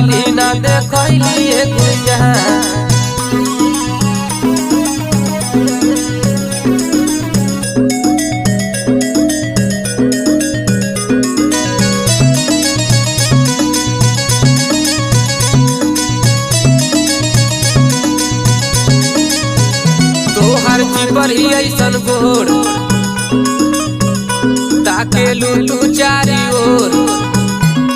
करैली ना देखैली गुइया। तोहर जीवर ही ऐसन गोर ताके लू तू चारी ओर।